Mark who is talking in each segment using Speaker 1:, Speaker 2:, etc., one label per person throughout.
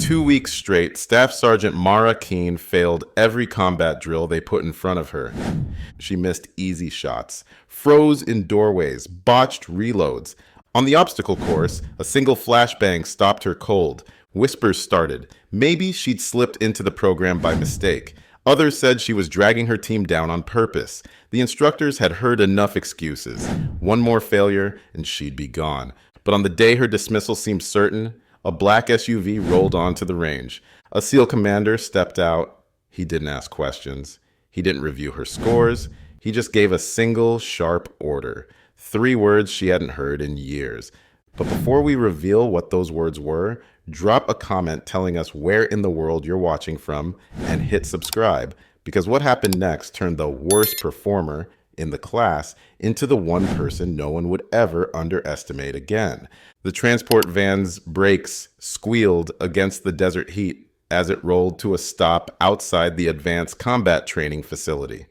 Speaker 1: 2 weeks straight, Staff Sergeant Mara Keene failed every combat drill they put in front of her. She missed easy shots, froze in doorways, botched reloads. On the obstacle course, a single flashbang stopped her cold. Whispers started. Maybe she'd slipped into the program by mistake. Others said she was dragging her team down on purpose. The instructors had heard enough excuses. One more failure, and she'd be gone. But on the day her dismissal seemed certain, a black SUV rolled onto the range. A SEAL commander stepped out. He didn't ask questions. He didn't review her scores. He just gave a single, sharp order. 3 words she hadn't heard in years. But before we reveal what those words were, drop a comment telling us where in the world you're watching from and hit subscribe. Because what happened next turned the worst performer in the class into the one person no one would ever underestimate again. The transport van's brakes squealed against the desert heat as it rolled to a stop outside the advanced combat training facility.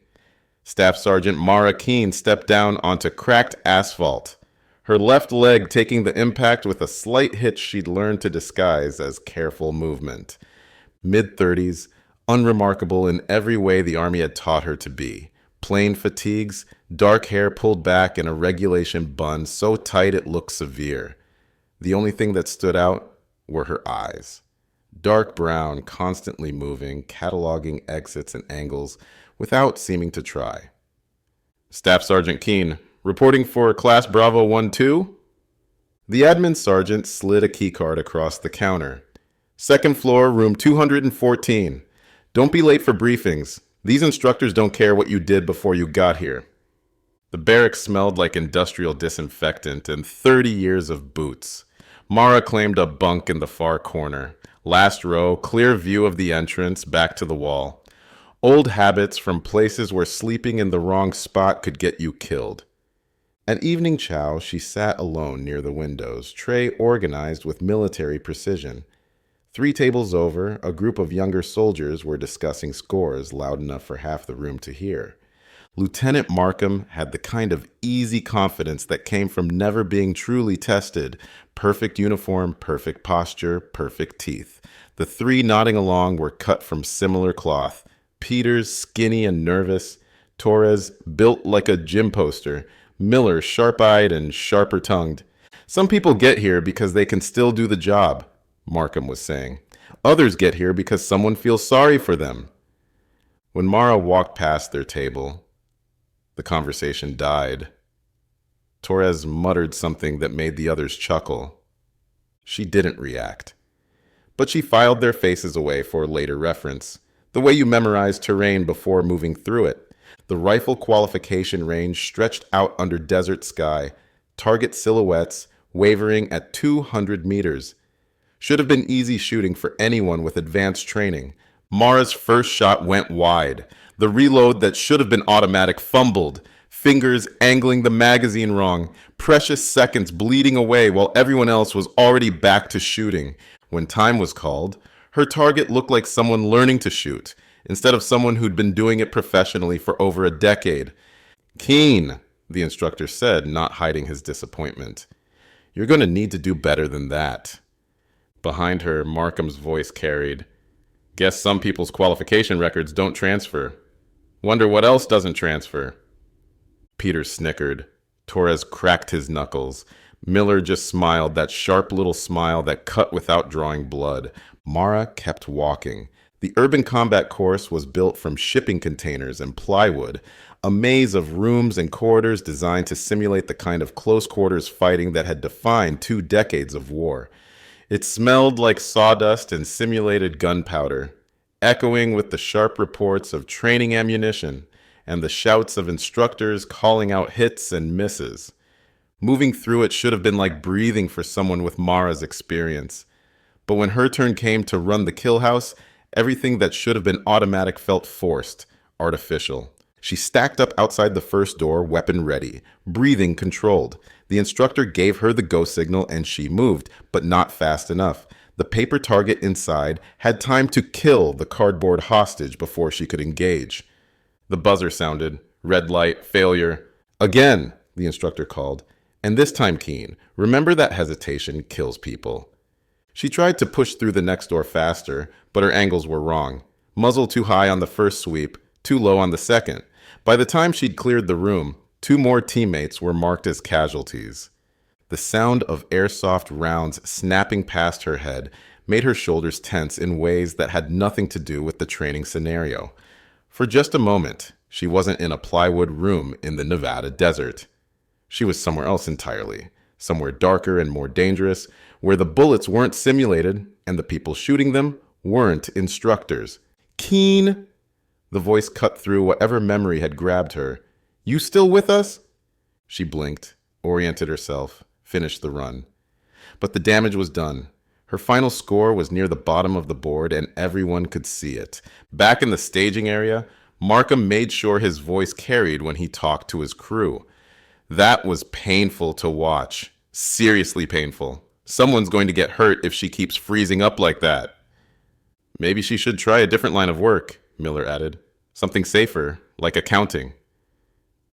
Speaker 1: Staff Sergeant Mara Keene stepped down onto cracked asphalt, her left leg taking the impact with a slight hitch she'd learned to disguise as careful movement. Mid-30s, unremarkable in every way the Army had taught her to be. Plain fatigues, dark hair pulled back in a regulation bun so tight it looked severe. The only thing that stood out were her eyes. Dark brown, constantly moving, cataloging exits and angles without seeming to try. Staff Sergeant Keene, reporting for Class Bravo 1-2? The admin sergeant slid a keycard across the counter. Second floor, room 214. Don't be late for briefings. These instructors don't care what you did before you got here. The barracks smelled like industrial disinfectant and 30 years of boots. Mara claimed a bunk in the far corner. Last row, clear view of the entrance, back to the wall. Old habits from places where sleeping in the wrong spot could get you killed. At evening chow, she sat alone near the windows, tray organized with military precision. 3 tables over, a group of younger soldiers were discussing scores loud enough for half the room to hear. Lieutenant Markham had the kind of easy confidence that came from never being truly tested. Perfect uniform, perfect posture, perfect teeth. The 3 nodding along were cut from similar cloth. Peters, skinny and nervous. Torres, built like a gym poster. Miller, sharp-eyed and sharper-tongued. Some people get here because they can still do the job, Markham was saying. Others get here because someone feels sorry for them. When Mara walked past their table, the conversation died. Torres muttered something that made the others chuckle. She didn't react. But she filed their faces away for later reference, the way you memorize terrain before moving through it. The rifle qualification range stretched out under desert sky, target silhouettes wavering at 200 meters. Should have been easy shooting for anyone with advanced training. Mara's first shot went wide. The reload that should have been automatic fumbled, fingers angling the magazine wrong, precious seconds bleeding away while everyone else was already back to shooting. When time was called, her target looked like someone learning to shoot, instead of someone who'd been doing it professionally for over a decade. "Keene," the instructor said, not hiding his disappointment. "You're going to need to do better than that." Behind her, Markham's voice carried, "Guess some people's qualification records don't transfer. Wonder what else doesn't transfer." Peter snickered. Torres cracked his knuckles. Miller just smiled, that sharp little smile that cut without drawing blood. Mara kept walking. The urban combat course was built from shipping containers and plywood, a maze of rooms and corridors designed to simulate the kind of close-quarters fighting that had defined 2 decades of war. It smelled like sawdust and simulated gunpowder, echoing with the sharp reports of training ammunition and the shouts of instructors calling out hits and misses. Moving through it should have been like breathing for someone with Mara's experience. But when her turn came to run the kill house, everything that should have been automatic felt forced, artificial. She stacked up outside the first door, weapon ready, breathing controlled. The instructor gave her the go signal and she moved, but not fast enough. The paper target inside had time to kill the cardboard hostage before she could engage. The buzzer sounded. Red light, failure. "Again," the instructor called. "And this time, Keene, remember that hesitation kills people." She tried to push through the next door faster, but her angles were wrong. Muzzle too high on the first sweep, too low on the second. By the time she'd cleared the room, 2 more teammates were marked as casualties. The sound of airsoft rounds snapping past her head made her shoulders tense in ways that had nothing to do with the training scenario. For just a moment, she wasn't in a plywood room in the Nevada desert. She was somewhere else entirely, somewhere darker and more dangerous, where the bullets weren't simulated and the people shooting them weren't instructors. Keene! The voice cut through whatever memory had grabbed her. You still with us? She blinked, oriented herself, finished the run. But the damage was done. Her final score was near the bottom of the board and everyone could see it. Back in the staging area, Markham made sure his voice carried when he talked to his crew. That was painful to watch. Seriously painful. Someone's going to get hurt if she keeps freezing up like that. Maybe she should try a different line of work, Miller added. Something safer, like accounting.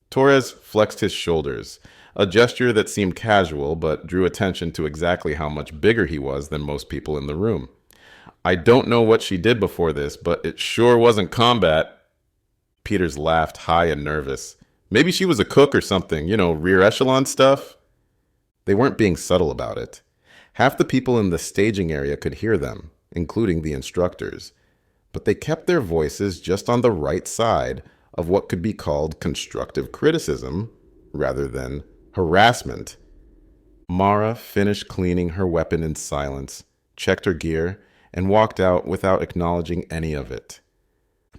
Speaker 1: Torres flexed his shoulders, a gesture that seemed casual but drew attention to exactly how much bigger he was than most people in the room. I don't know what she did before this, but it sure wasn't combat. Peters laughed, high and nervous. Maybe she was a cook or something, rear echelon stuff. They weren't being subtle about it. Half the people in the staging area could hear them, including the instructors. But they kept their voices just on the right side of what could be called constructive criticism rather than harassment. Mara finished cleaning her weapon in silence, checked her gear, and walked out without acknowledging any of it.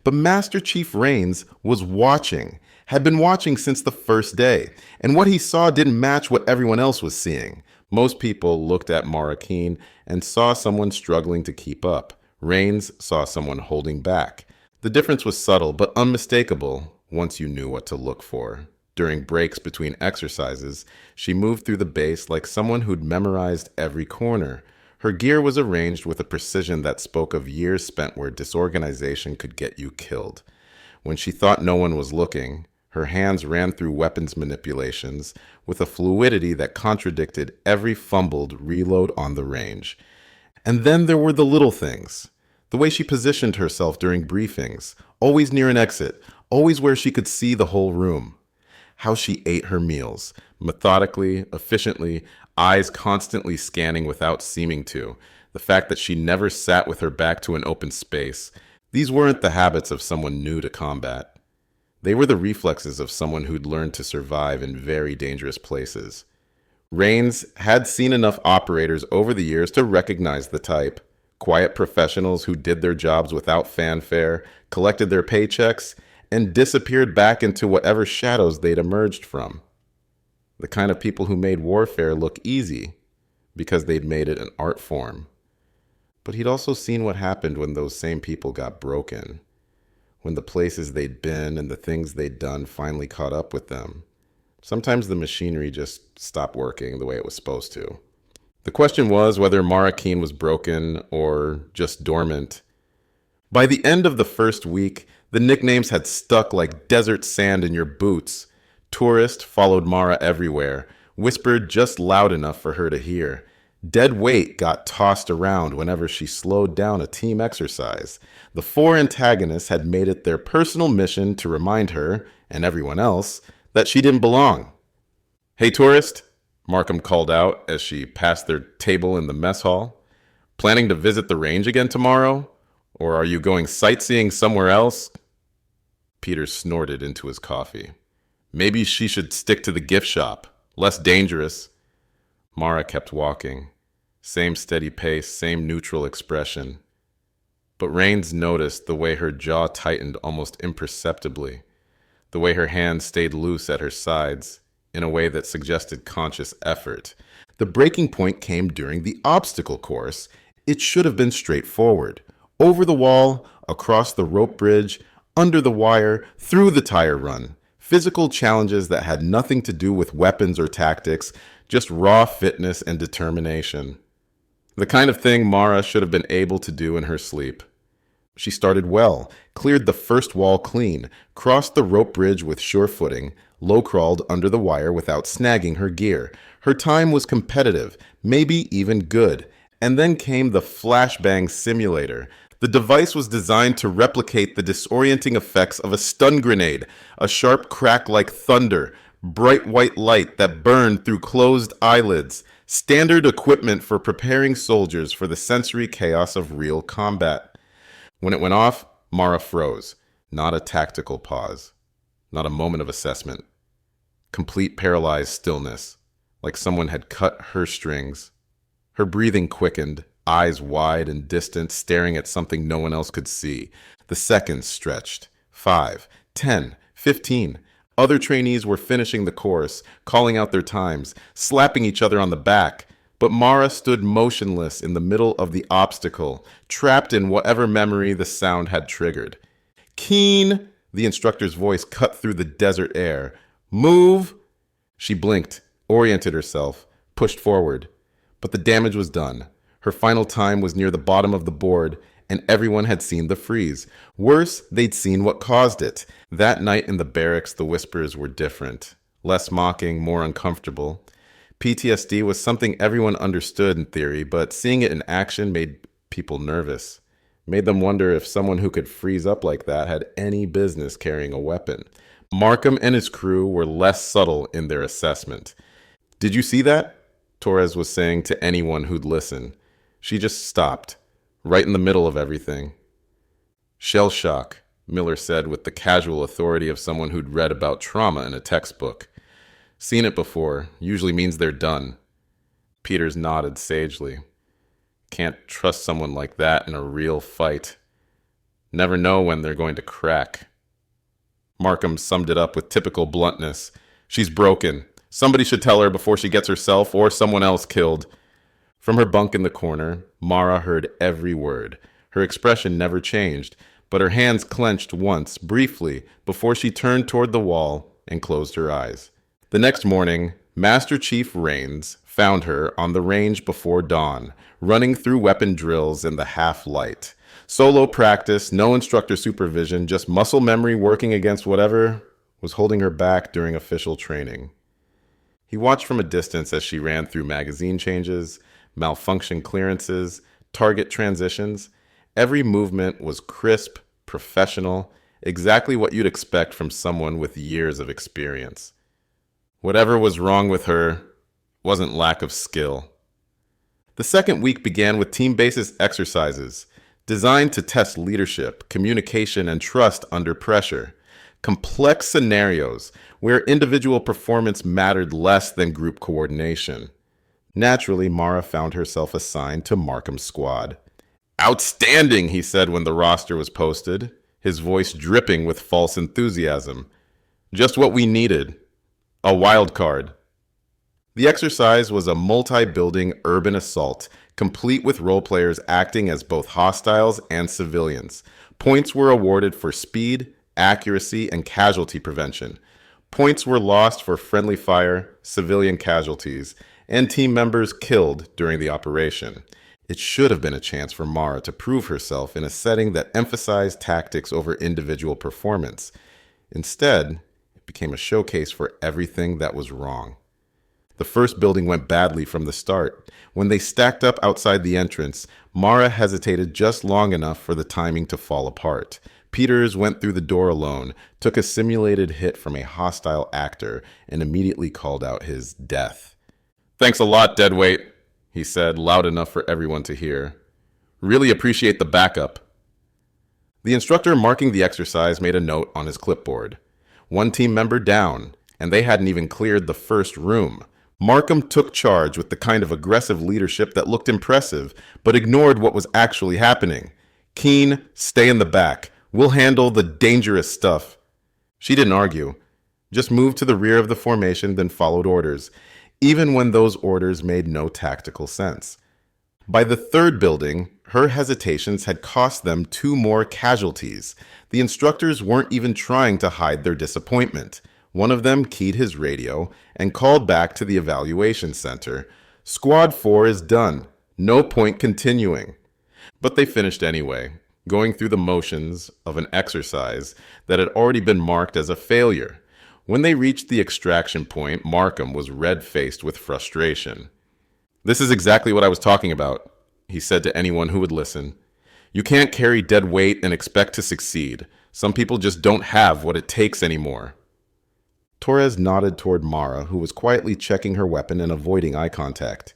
Speaker 1: But Master Chief Raines was watching, had been watching since the first day, and what he saw didn't match what everyone else was seeing. Most people looked at Mara Keene and saw someone struggling to keep up. Raines saw someone holding back. The difference was subtle but unmistakable once you knew what to look for. During breaks between exercises, she moved through the base like someone who'd memorized every corner. Her gear was arranged with a precision that spoke of years spent where disorganization could get you killed. When she thought no one was looking, her hands ran through weapons manipulations with a fluidity that contradicted every fumbled reload on the range. And then there were the little things. The way she positioned herself during briefings, always near an exit, always where she could see the whole room. How she ate her meals, methodically, efficiently, eyes constantly scanning without seeming to. The fact that she never sat with her back to an open space. These weren't the habits of someone new to combat. They were the reflexes of someone who'd learned to survive in very dangerous places. Raines had seen enough operators over the years to recognize the type. Quiet professionals who did their jobs without fanfare, collected their paychecks, and disappeared back into whatever shadows they'd emerged from. The kind of people who made warfare look easy because they'd made it an art form. But he'd also seen what happened when those same people got broken, when the places they'd been and the things they'd done finally caught up with them. Sometimes the machinery just stopped working the way it was supposed to. The question was whether Mara Keene was broken or just dormant. By the end of the first week, the nicknames had stuck like desert sand in your boots. Tourist followed Mara everywhere, whispered just loud enough for her to hear. Dead weight got tossed around whenever she slowed down a team exercise. The 4 antagonists had made it their personal mission to remind her, and everyone else, that she didn't belong. Hey, tourist, Markham called out as she passed their table in the mess hall. Planning to visit the range again tomorrow? Or are you going sightseeing somewhere else? Peter snorted into his coffee. Maybe she should stick to the gift shop. Less dangerous. Mara kept walking. Same steady pace, same neutral expression. But Raines noticed the way her jaw tightened almost imperceptibly, the way her hands stayed loose at her sides, in a way that suggested conscious effort. The breaking point came during the obstacle course. It should have been straightforward. Over the wall, across the rope bridge, under the wire, through the tire run. Physical challenges that had nothing to do with weapons or tactics, just raw fitness and determination. The kind of thing Mara should have been able to do in her sleep. She started well, cleared the first wall clean, crossed the rope bridge with sure footing, low-crawled under the wire without snagging her gear. Her time was competitive, maybe even good. And then came the flashbang simulator. The device was designed to replicate the disorienting effects of a stun grenade, a sharp crack like thunder, bright white light that burned through closed eyelids, standard equipment for preparing soldiers for the sensory chaos of real combat. When it went off, Mara froze. Not a tactical pause. Not a moment of assessment. Complete paralyzed stillness, like someone had cut her strings. Her breathing quickened, eyes wide and distant, staring at something no one else could see. The seconds stretched. 5, 10, 15. Other trainees were finishing the course, calling out their times, slapping each other on the back. But Mara stood motionless in the middle of the obstacle, trapped in whatever memory the sound had triggered. "Keene!" The instructor's voice cut through the desert air. "Move!" She blinked, oriented herself, pushed forward. But the damage was done. Her final time was near the bottom of the board, and everyone had seen the freeze. Worse, they'd seen what caused it. That night in the barracks, the whispers were different. Less mocking, more uncomfortable. PTSD was something everyone understood in theory, but seeing it in action made people nervous. Made them wonder if someone who could freeze up like that had any business carrying a weapon. Markham and his crew were less subtle in their assessment. "Did you see that?" Torres was saying to anyone who'd listen. She just stopped, right in the middle of everything. "Shell shock," Miller said with the casual authority of someone who'd read about trauma in a textbook. "Seen it before, usually means they're done." Peters nodded sagely. "Can't trust someone like that in a real fight. Never know when they're going to crack." Markham summed it up with typical bluntness. "She's broken. Somebody should tell her before she gets herself or someone else killed." From her bunk in the corner, Mara heard every word. Her expression never changed, but her hands clenched once, briefly, before she turned toward the wall and closed her eyes. The next morning, Master Chief Rains found her on the range before dawn, running through weapon drills in the half-light. Solo practice, no instructor supervision, just muscle memory working against whatever was holding her back during official training. He watched from a distance as she ran through magazine changes, malfunction clearances, target transitions. Every movement was crisp, professional, exactly what you'd expect from someone with years of experience. Whatever was wrong with her wasn't lack of skill. The second week began with team basis exercises, designed to test leadership, communication, and trust under pressure. Complex scenarios where individual performance mattered less than group coordination. Naturally, Mara found herself assigned to Markham's squad. "Outstanding," he said when the roster was posted, his voice dripping with false enthusiasm. "Just what we needed. A wild card." The exercise was a multi-building urban assault, complete with role players acting as both hostiles and civilians. Points were awarded for speed, accuracy, and casualty prevention. Points were lost for friendly fire, civilian casualties, and team members killed during the operation. It should have been a chance for Mara to prove herself in a setting that emphasized tactics over individual performance. Instead, it became a showcase for everything that was wrong. The first building went badly from the start. When they stacked up outside the entrance, Mara hesitated just long enough for the timing to fall apart. Peters went through the door alone, took a simulated hit from a hostile actor, and immediately called out his death. "Thanks a lot, deadweight," he said, loud enough for everyone to hear. "Really appreciate the backup." The instructor marking the exercise made a note on his clipboard. One team member down, and they hadn't even cleared the first room. Markham took charge with the kind of aggressive leadership that looked impressive, but ignored what was actually happening. "Keene, stay in the back. We'll handle the dangerous stuff." She didn't argue, just moved to the rear of the formation, then followed orders, even when those orders made no tactical sense. By the third building, her hesitations had cost them 2 more casualties. The instructors weren't even trying to hide their disappointment. One of them keyed his radio and called back to the evaluation center. "Squad 4 is done. No point continuing." But they finished anyway, going through the motions of an exercise that had already been marked as a failure. When they reached the extraction point, Markham was red-faced with frustration. "This is exactly what I was talking about. he said to anyone who would listen. You can't carry dead weight and expect to succeed. Some people just don't have what it takes anymore. Torres nodded toward Mara, who was quietly checking her weapon and avoiding eye contact.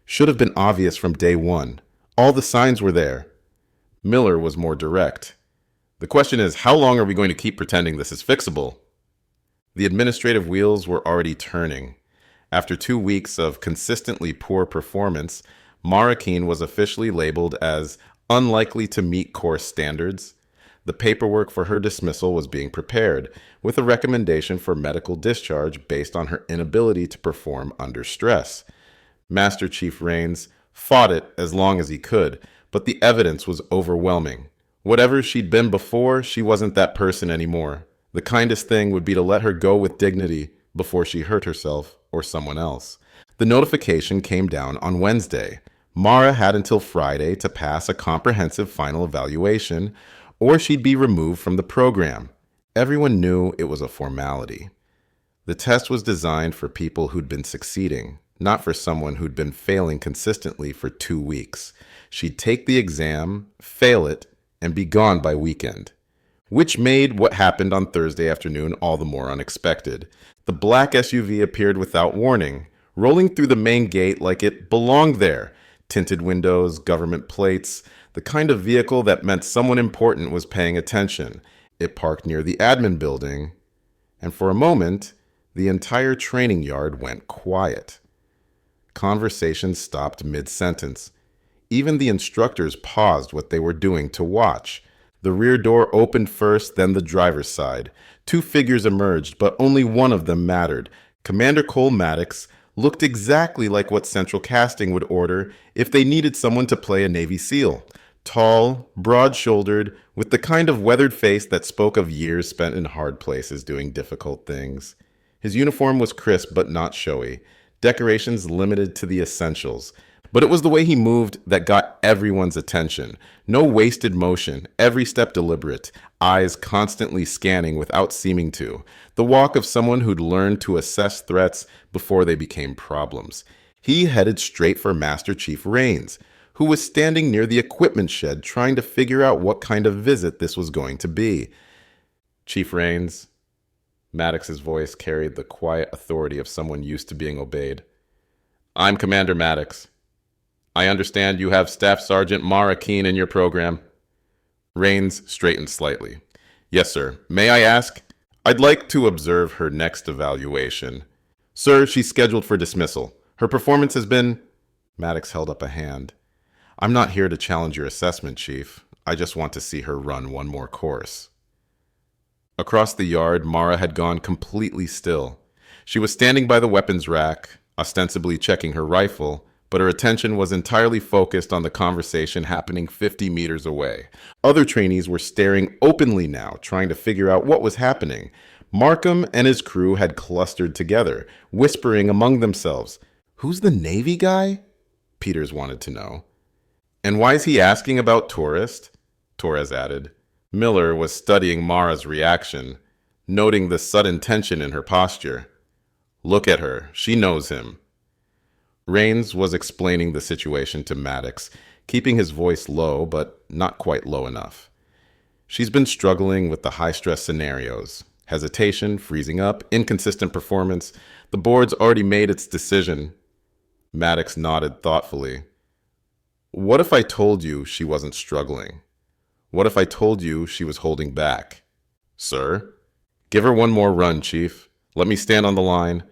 Speaker 1: Should have been obvious from day one. All the signs were there. Miller was more direct. The question is, how long are we going to keep pretending this is fixable? The administrative wheels were already turning. After 2 weeks of consistently poor performance, Mara Keene was officially labeled as unlikely to meet course standards. The paperwork for her dismissal was being prepared, with a recommendation for medical discharge based on her inability to perform under stress. Master Chief Rains fought it as long as he could, but the evidence was overwhelming. Whatever she'd been before, she wasn't that person anymore. The kindest thing would be to let her go with dignity before she hurt herself or someone else. The notification came down on Wednesday. Mara had until Friday to pass a comprehensive final evaluation, or she'd be removed from the program. Everyone knew it was a formality. The test was designed for people who'd been succeeding, not for someone who'd been failing consistently for 2 weeks. She'd take the exam, fail it, and be gone by weekend. Which made what happened on Thursday afternoon all the more unexpected. The black SUV appeared without warning, rolling through the main gate like it belonged there. Tinted windows, government plates, the kind of vehicle that meant someone important was paying attention. It parked near the admin building, and for a moment, the entire training yard went quiet. Conversation stopped mid-sentence. Even the instructors paused what they were doing to watch. The rear door opened first, then the driver's side. 2 figures emerged, but only one of them mattered. Commander Cole Maddox looked exactly like what Central Casting would order if they needed someone to play a Navy SEAL. Tall, broad-shouldered, with the kind of weathered face that spoke of years spent in hard places doing difficult things. His uniform was crisp but not showy, decorations limited to the essentials. But it was the way he moved that got everyone's attention. No wasted motion, every step deliberate, eyes constantly scanning without seeming to. The walk of someone who'd learned to assess threats before they became problems. He headed straight for Master Chief Rains, who was standing near the equipment shed trying to figure out what kind of visit this was going to be. Chief Rains, Maddox's voice carried the quiet authority of someone used to being obeyed. I'm Commander Maddox. I understand you have Staff Sergeant Mara Keene in your program. Rains straightened slightly. Yes, sir. May I ask? I'd like to observe her next evaluation. Sir, she's scheduled for dismissal. Her performance has been... Maddox held up a hand. I'm not here to challenge your assessment, Chief. I just want to see her run one more course. Across the yard, Mara had gone completely still. She was standing by the weapons rack, ostensibly checking her rifle, but her attention was entirely focused on the conversation happening 50 meters away. Other trainees were staring openly now, trying to figure out what was happening. Markham and his crew had clustered together, whispering among themselves. Who's the Navy guy? Peters wanted to know. And why is he asking about tourist? Torres added. Miller was studying Mara's reaction, noting the sudden tension in her posture. Look at her. She knows him. Rains was explaining the situation to Maddox, keeping his voice low, but not quite low enough. She's been struggling with the high-stress scenarios. Hesitation, freezing up, inconsistent performance. The board's already made its decision. Maddox nodded thoughtfully. What if I told you she wasn't struggling? What if I told you she was holding back? Sir? Give her one more run, Chief. Let me stand on the line.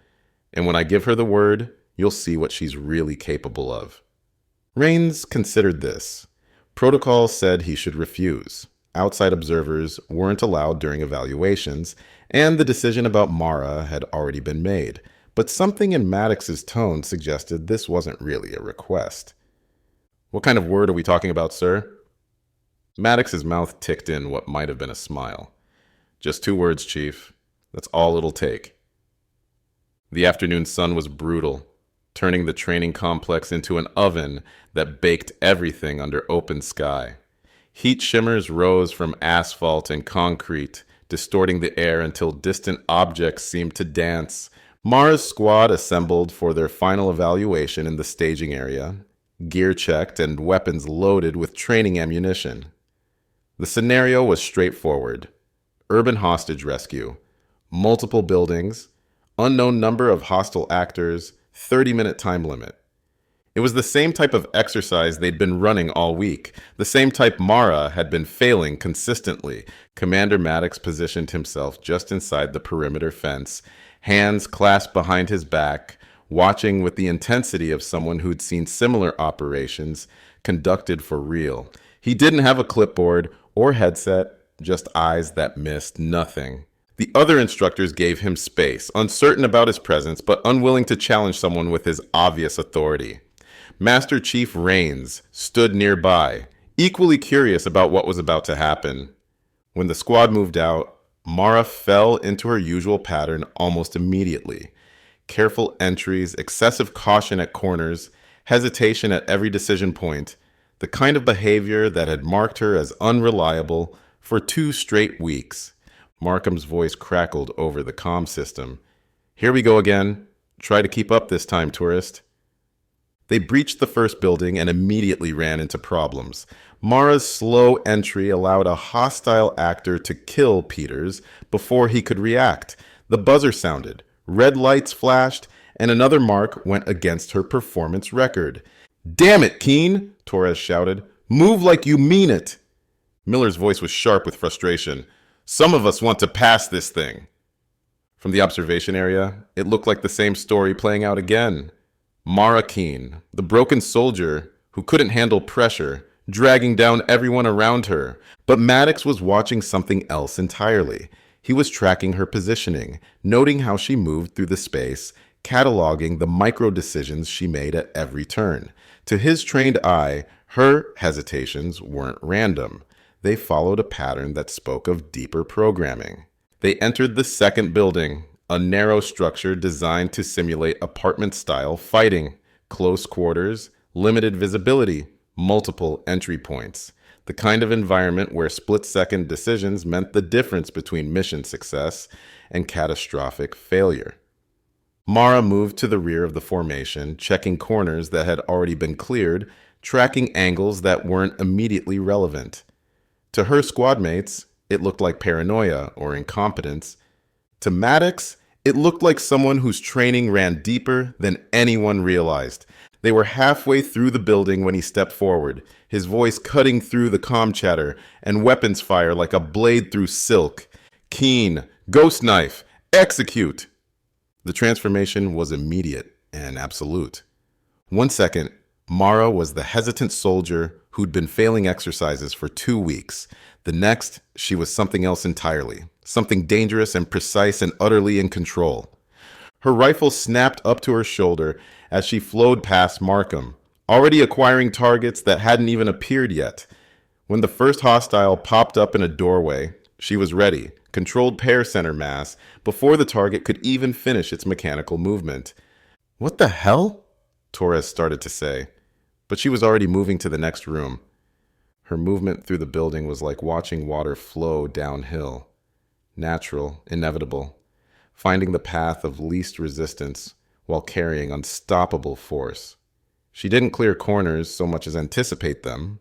Speaker 1: And when I give her the word, you'll see what she's really capable of. Rains considered this. Protocol said he should refuse. Outside observers weren't allowed during evaluations, and the decision about Mara had already been made. But something in Maddox's tone suggested this wasn't really a request. What kind of word are we talking about, sir? Maddox's mouth ticked in what might have been a smile. Just 2 words, Chief. That's all it'll take. The afternoon sun was brutal, turning the training complex into an oven that baked everything under open sky. Heat shimmers rose from asphalt and concrete, distorting the air until distant objects seemed to dance. Mara's squad assembled for their final evaluation in the staging area, gear checked and weapons loaded with training ammunition. The scenario was straightforward. Urban hostage rescue, multiple buildings, unknown number of hostile actors, 30-minute time limit. It was the same type of exercise they'd been running all week, the same type Mara had been failing consistently. Commander Maddox positioned himself just inside the perimeter fence, hands clasped behind his back, watching with the intensity of someone who'd seen similar operations conducted for real. He didn't have a clipboard or headset, just eyes that missed nothing. The other instructors gave him space, uncertain about his presence, but unwilling to challenge someone with his obvious authority. Master Chief Rains stood nearby, equally curious about what was about to happen. When the squad moved out, Mara fell into her usual pattern almost immediately. Careful entries, excessive caution at corners, hesitation at every decision point, the kind of behavior that had marked her as unreliable for 2 straight weeks. Markham's voice crackled over the comm system. "Here we go again. Try to keep up this time, tourist." They breached the first building and immediately ran into problems. Mara's slow entry allowed a hostile actor to kill Peters before he could react. The buzzer sounded, red lights flashed, and another mark went against her performance record. "Damn it, Keene!" Torres shouted. "Move like you mean it!" Miller's voice was sharp with frustration. "Some of us want to pass this thing." From the observation area, it looked like the same story playing out again. Mara Keene, the broken soldier who couldn't handle pressure, dragging down everyone around her. But Maddox was watching something else entirely. He was tracking her positioning, noting how she moved through the space, cataloging the micro decisions she made at every turn. To his trained eye, her hesitations weren't random. They followed a pattern that spoke of deeper programming. They entered the second building, a narrow structure designed to simulate apartment-style fighting. Close quarters, limited visibility, multiple entry points. The kind of environment where split-second decisions meant the difference between mission success and catastrophic failure. Mara moved to the rear of the formation, checking corners that had already been cleared, tracking angles that weren't immediately relevant. To her squadmates, it looked like paranoia or incompetence. To Maddox, it looked like someone whose training ran deeper than anyone realized. They were halfway through the building when he stepped forward, his voice cutting through the comm chatter and weapons fire like a blade through silk. "Keene, ghost knife, execute!" The transformation was immediate and absolute. 1 second, Mara was the hesitant soldier who'd been failing exercises for 2 weeks. The next, she was something else entirely. Something dangerous and precise and utterly in control. Her rifle snapped up to her shoulder as she flowed past Markham, already acquiring targets that hadn't even appeared yet. When the first hostile popped up in a doorway, she was ready, controlled pair center mass, before the target could even finish its mechanical movement. "What the hell?" Torres started to say, but she was already moving to the next room. Her movement through the building was like watching water flow downhill. Natural, inevitable, finding the path of least resistance while carrying unstoppable force. She didn't clear corners so much as anticipate them,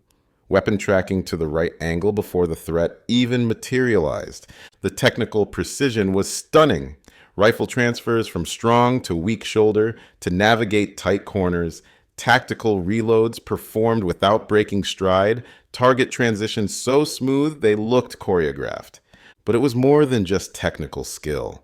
Speaker 1: weapon tracking to the right angle before the threat even materialized. The technical precision was stunning. Rifle transfers from strong to weak shoulder to navigate tight corners, tactical reloads performed without breaking stride, target transitions so smooth they looked choreographed. But it was more than just technical skill.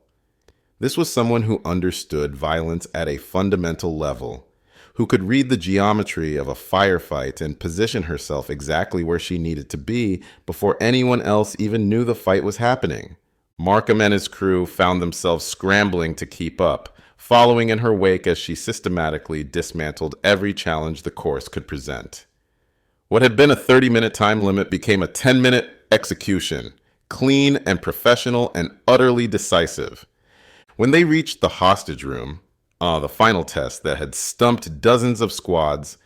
Speaker 1: This was someone who understood violence at a fundamental level, who could read the geometry of a firefight and position herself exactly where she needed to be before anyone else even knew the fight was happening. Markham and his crew found themselves scrambling to keep up, following in her wake as she systematically dismantled every challenge the course could present. What had been a 30-minute time limit became a 10-minute execution, clean and professional and utterly decisive. When they reached the hostage room, the final test that had stumped dozens of squads,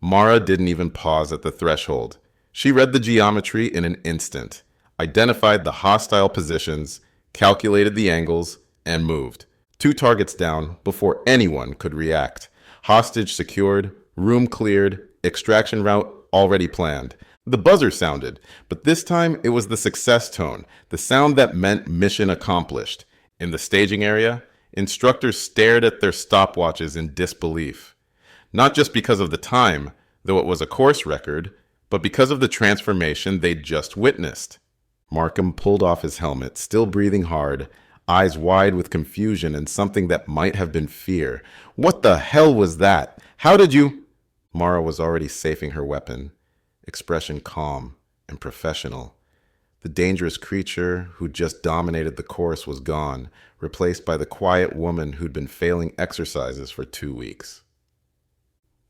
Speaker 1: Mara didn't even pause at the threshold. She read the geometry in an instant, identified the hostile positions, calculated the angles, and moved. 2 targets down before anyone could react. Hostage secured, room cleared, extraction route already planned. The buzzer sounded, but this time it was the success tone, the sound that meant mission accomplished. In the staging area, instructors stared at their stopwatches in disbelief. Not just because of the time, though it was a course record, but because of the transformation they'd just witnessed. Markham pulled off his helmet, still breathing hard, eyes wide with confusion and something that might have been fear. What the hell was that? How did you... Mara was already safing her weapon, expression calm and professional. The dangerous creature who'd just dominated the course was gone, replaced by the quiet woman who'd been failing exercises for 2 weeks.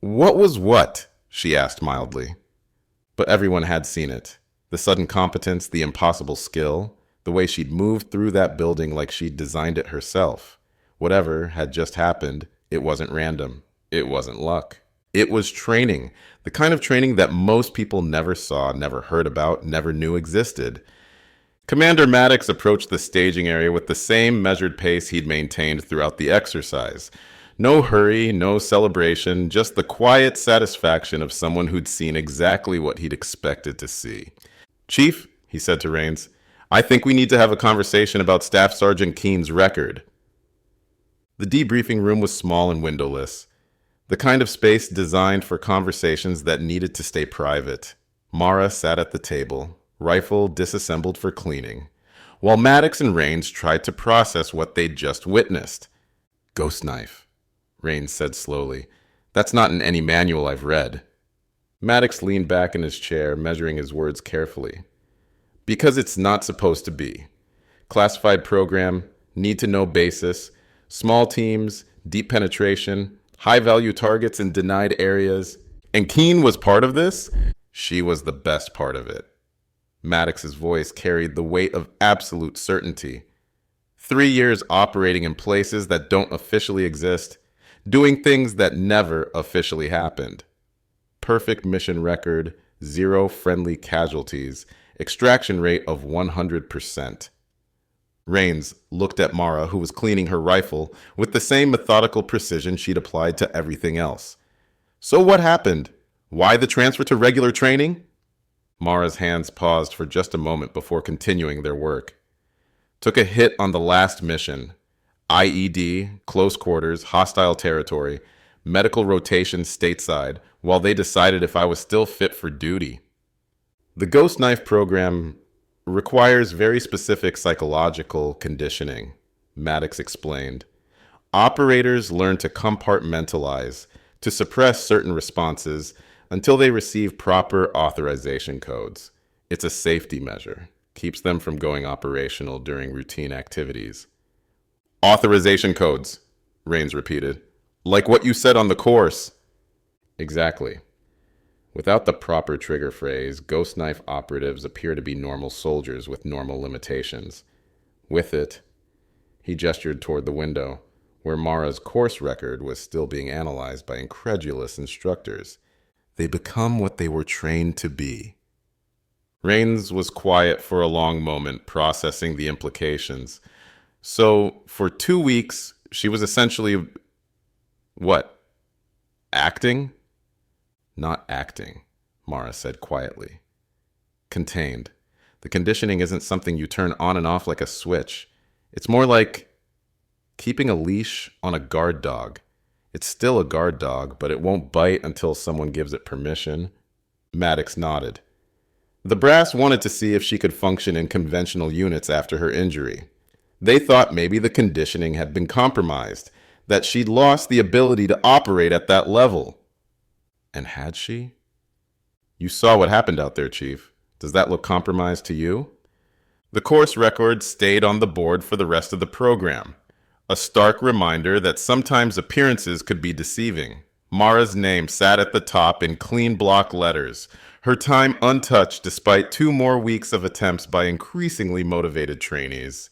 Speaker 1: What was what? She asked mildly. But everyone had seen it. The sudden competence, the impossible skill, the way she'd moved through that building like she'd designed it herself. Whatever had just happened, it wasn't random. It wasn't luck. It was training, the kind of training that most people never saw, never heard about, never knew existed. Commander Maddox approached the staging area with the same measured pace he'd maintained throughout the exercise. No hurry, no celebration, just the quiet satisfaction of someone who'd seen exactly what he'd expected to see. "Chief," he said to Rains, "I think we need to have a conversation about Staff Sergeant Keene's record." The debriefing room was small and windowless, the kind of space designed for conversations that needed to stay private. Mara sat at the table, rifle disassembled for cleaning, while Maddox and Rains tried to process what they'd just witnessed. "Ghost knife," Rains said slowly. "That's not in any manual I've read." Maddox leaned back in his chair, measuring his words carefully. "Because it's not supposed to be. Classified program, need-to-know basis, small teams, deep penetration, high-value targets in denied areas. And Keene was part of this? She was the best part of it." Maddox's voice carried the weight of absolute certainty. 3 years operating in places that don't officially exist, doing things that never officially happened. Perfect mission record, 0 friendly casualties, extraction rate of 100%. Rains looked at Mara, who was cleaning her rifle, with the same methodical precision she'd applied to everything else. "So what happened? Why the transfer to regular training?" Mara's hands paused for just a moment before continuing their work. "Took a hit on the last mission. IED, close quarters, hostile territory, medical rotation stateside, while they decided if I was still fit for duty. The Ghost Knife program requires very specific psychological conditioning," Maddox explained. "Operators learn to compartmentalize, to suppress certain responses until they receive proper authorization codes. It's a safety measure, keeps them from going operational during routine activities." "Authorization codes," Rains repeated. "Like what you said on the course." "Exactly. Without the proper trigger phrase, Ghost Knife operatives appear to be normal soldiers with normal limitations. With it," he gestured toward the window, where Mara's course record was still being analyzed by incredulous instructors, "they become what they were trained to be." Rains was quiet for a long moment, processing the implications. "So, for 2 weeks, she was essentially... what? Acting?" "Not acting," Mara said quietly. "Contained. The conditioning isn't something you turn on and off like a switch. It's more like keeping a leash on a guard dog. It's still a guard dog, but it won't bite until someone gives it permission." Maddox nodded. "The brass wanted to see if she could function in conventional units after her injury. They thought maybe the conditioning had been compromised, that she'd lost the ability to operate at that level." "And had she?" "You saw what happened out there, Chief. Does that look compromised to you?" The course record stayed on the board for the rest of the program. A stark reminder that sometimes appearances could be deceiving. Mara's name sat at the top in clean block letters, her time untouched despite 2 more weeks of attempts by increasingly motivated trainees.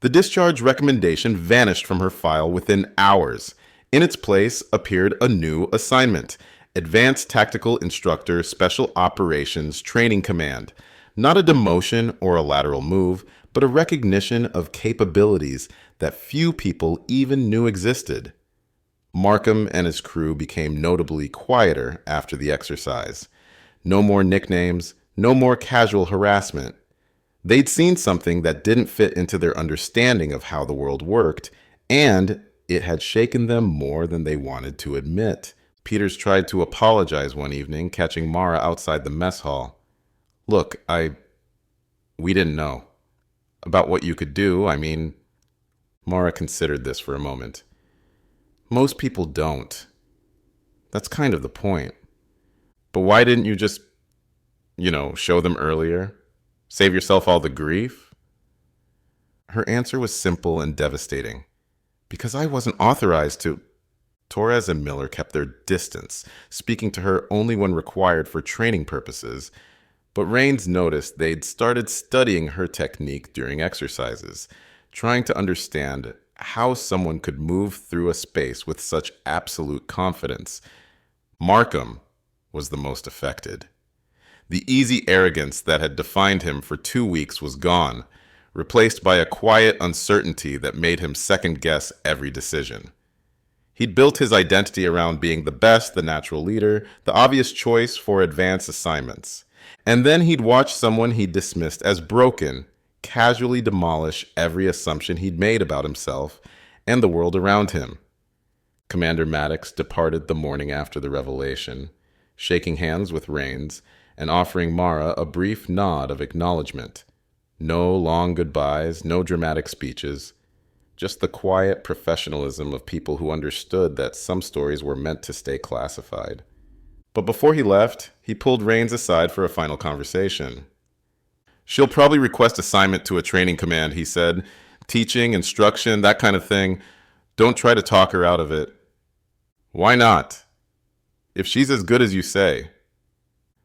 Speaker 1: The discharge recommendation vanished from her file within hours. In its place appeared a new assignment: Advanced Tactical Instructor, Special Operations Training Command. Not a demotion or a lateral move, but a recognition of capabilities that few people even knew existed. Markham and his crew became notably quieter after the exercise. No more nicknames, no more casual harassment. They'd seen something that didn't fit into their understanding of how the world worked, and it had shaken them more than they wanted to admit. Peters tried to apologize one evening, catching Mara outside the mess hall. Look, we didn't know. About what you could do, I mean. Mara considered this for a moment. Most people don't. That's kind of the point. But why didn't you just, show them earlier? Save yourself all the grief? Her answer was simple and devastating. Because I wasn't authorized to. Torres and Miller kept their distance, speaking to her only when required for training purposes. But Raines noticed they'd started studying her technique during exercises, trying to understand how someone could move through a space with such absolute confidence. Markham was the most affected. The easy arrogance that had defined him for 2 weeks was gone, replaced by a quiet uncertainty that made him second-guess every decision. He'd built his identity around being the best, the natural leader, the obvious choice for advanced assignments. And then he'd watch someone he'd dismissed as broken casually demolish every assumption he'd made about himself and the world around him. Commander Maddox departed the morning after the revelation, shaking hands with Raines and offering Mara a brief nod of acknowledgement. No long goodbyes, no dramatic speeches, just the quiet professionalism of people who understood that some stories were meant to stay classified. But before he left, he pulled Raines aside for a final conversation. She'll probably request assignment to a training command, he said. Teaching, instruction, that kind of thing. Don't try to talk her out of it. Why not? If she's as good as you say.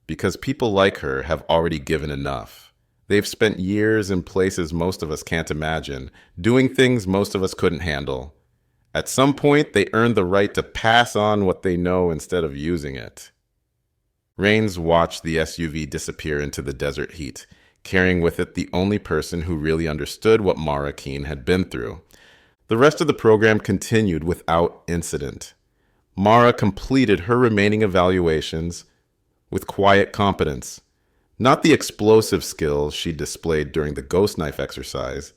Speaker 1: Because people like her have already given enough. They've spent years in places most of us can't imagine, doing things most of us couldn't handle. At some point, they earned the right to pass on what they know instead of using it. Raines watched the SUV disappear into the desert heat, carrying with it the only person who really understood what Mara Keene had been through. The rest of the program continued without incident. Mara completed her remaining evaluations with quiet competence. Not the explosive skills she displayed during the ghost knife exercise,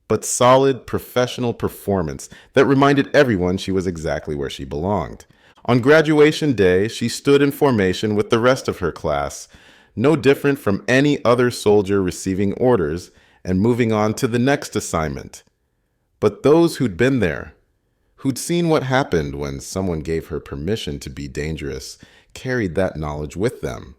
Speaker 1: but solid professional performance that reminded everyone she was exactly where she belonged. On graduation day, she stood in formation with the rest of her class, no different from any other soldier receiving orders and moving on to the next assignment. But those who'd been there, who'd seen what happened when someone gave her permission to be dangerous, carried that knowledge with them.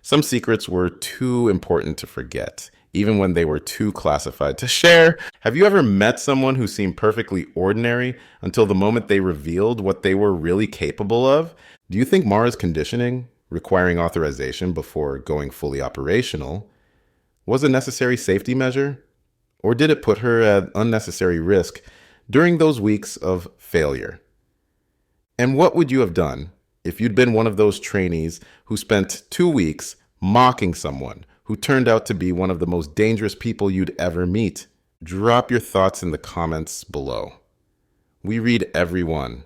Speaker 1: Some secrets were too important to forget, even when they were too classified to share. Have you ever met someone who seemed perfectly ordinary until the moment they revealed what they were really capable of? Do you think Mara's conditioning, requiring authorization before going fully operational, was a necessary safety measure? Or did it put her at unnecessary risk during those weeks of failure? And what would you have done if you'd been one of those trainees who spent 2 weeks mocking someone who turned out to be one of the most dangerous people you'd ever meet? Drop your thoughts in the comments below. We read every one,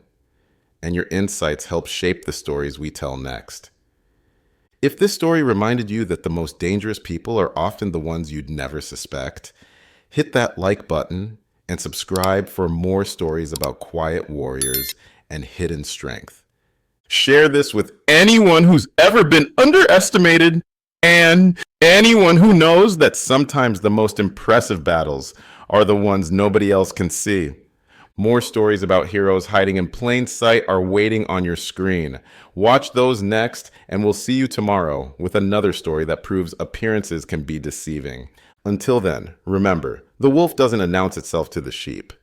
Speaker 1: and your insights help shape the stories we tell next. If this story reminded you that the most dangerous people are often the ones you'd never suspect, hit that like button and subscribe for more stories about quiet warriors and hidden strength. Share this with anyone who's ever been underestimated and anyone who knows that sometimes the most impressive battles are the ones nobody else can see. More stories about heroes hiding in plain sight are waiting on your screen. Watch those next, and we'll see you tomorrow with another story that proves appearances can be deceiving. Until then, remember, the wolf doesn't announce itself to the sheep.